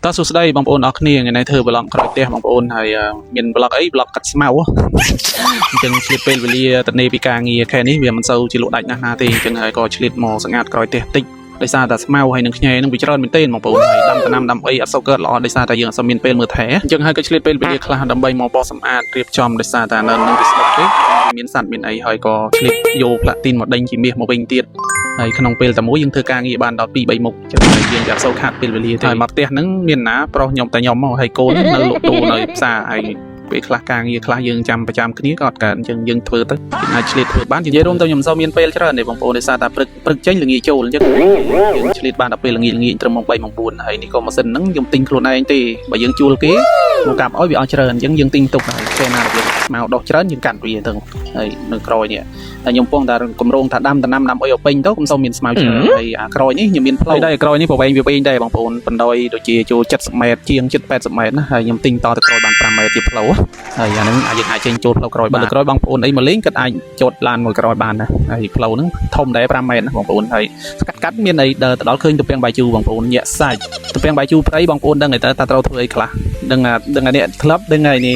តើសួស្តីបងប្អូនអរគ្នាថ្ងៃនេះធ្វើប្លុកក្រោយផ្ទះបងប្អូនហើយមានប្លុកអីប្លុកកាត់ស្មៅអញ្ចឹងឆ្លៀតពេលវេលាទៅនៃពីការងារខែនេះវាមិនសូវជាលក់ដាច់ណាស់ណាទេអញ្ចឹងហើយក៏ឆ្លៀតមកសង្អាតក្រោយផ្ទះតិចដោយសារតែស្មៅហើយនឹងខ្ញែនឹងវាច្រើនមែនទែនបងប្អូនហើយដាំដំណាំដាំអីអត់សូវកើតល្អដោយសារតែយើងអត់សូវមានពេលមើលថែអញ្ចឹងហើយក៏ឆ្លៀតពេលវេលាខ្លះដើម្បីមកបោសសម្អាតរៀបចំដោយសារតែនៅនឹងវាស្ដុកពេកមានសัตว์មានអីហើយក៏ឆ្លៀតយកផ្លាទីនមកដេញជាមាសមកវិញទៀតហើយក្នុងពេលតែមួយយើងធ្វើការងារបានដល់2 3មុខចឹងហើយយើងអត់សូវខាត់ពេលវេលាទេហើយមកផ្ទះហ្នឹងមានណាប្រុសខ្ញុំតែខ្ញុំមកហើយកូននៅលក់ទូនៅផ្សារហើយពេលខ្លះការងារខ្លះយើងចាំប្រចាំគ្នាក៏អត់កើតអញ្ចឹងយើងធ្វើទៅអាចឆ្លៀតធ្វើបាននិយាយរួមទៅខ្ញុំមិនសូវមានពេលច្រើនទេបងប្អូនដោយសារតែព្រឹកចេញល្ងាចចូលអញ្ចឹងយើងឆ្លៀតបានដល់ពេលល្ងាចត្រឹមម៉ោង3ម៉ោង4ហើយនេះក៏ម៉ាស៊ីនហ្នឹងខ្ញុំទិញខ្លួនឯងទេបើយើងជួលគេមកកាប់ឲ្យវាអស់ច្រើនអញ្ចឹងយើងទិញទុកហើយពេលណាយើងស្មៅដុសច្រើនយើងកាត់វាទៅហើយនៅក្រោយនេះហើយខ្ញុំពងតែគម្រោងថាដាំដំណាំដាំអីឲ្យពេញទៅខ្ញុំសូវមានស្មៅច្រើនហើយអាក្រោយនេះខ្ញុំមានផ្លូវដែរក្រោយនេះប្រវែងវាវែងដែរបងប្អូនបណ្ដោយដូចជាចូល70ម៉ែត្រជាង80ម៉ែត្រណាហើយខ្ញុំទិញតទៅក្រោយបាន5ម៉ែត្រជាផ្លូវហើយអាហ្នឹងយើងអាចចេញចូលផ្លូវក្រោយបានក្រោយបងប្អូនអីមកលេងគាត់អាចចតឡានមួយក្រោយបានណាហើយផ្លូវហ្នឹងធំដែរ5ម៉ែត្រណាបងប្អូនហើយកាត់មានអីទៅដល់ឃើញទំពាំងបាយជូរបងប្អូនញាក់សាច់ទំពាំងបាយជូរព្រៃបងប្អូនដឹងតែត្រូវធ្វើអីខ្លះដឹងនេះធ្លាប់ដឹងហើយនេះ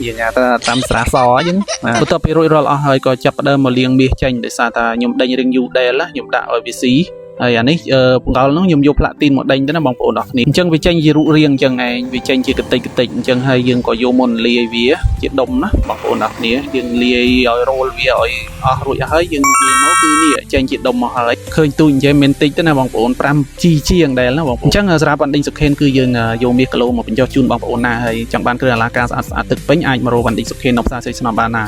យើងថាតាមស្រាសអញ្ចឹងបន្ទាប់ពីរួចរាល់អស់ហើយក៏ចាប់ផ្ដើមមកលាងមាសចេញដោយសារតែខ្ញុំដេញរឿងយូដែលខ្ញុំដាក់ឲ្យវាស៊ីហើយអានេះបង្កល់នោះខ្ញុំយកផ្លាទីនមកដេញទៅណាបងប្អូនអរគ្នាអញ្ចឹងវាចេញជារូបរាងអញ្ចឹងឯងវាចេញជាកតិចអញ្ចឹងហើយយើងក៏យកមកលាយវាជាដុំណាបងប្អូនអរគ្នាយើងលាយឲ្យរោលវាឲ្យអស់រួចហើយយើងនិយាយមកគឺនេះចេញជាដុំមកហើយឃើញទូចអញ្ចឹងមានតិចទៅណាបងប្អូន 5G ជាងដែលណាបងប្អូនអញ្ចឹងសម្រាប់បណ្ឌិតសុខេនគឺយើងយកមាសគីឡូមកបញ្ចុះជូនបងប្អូនណាហើយចង់បានគ្រឿងអលង្ការស្អាតទឹកពេញអាចមករកបណ្ឌិតសុខេននៅផ្សារសេរីស្នំបានណា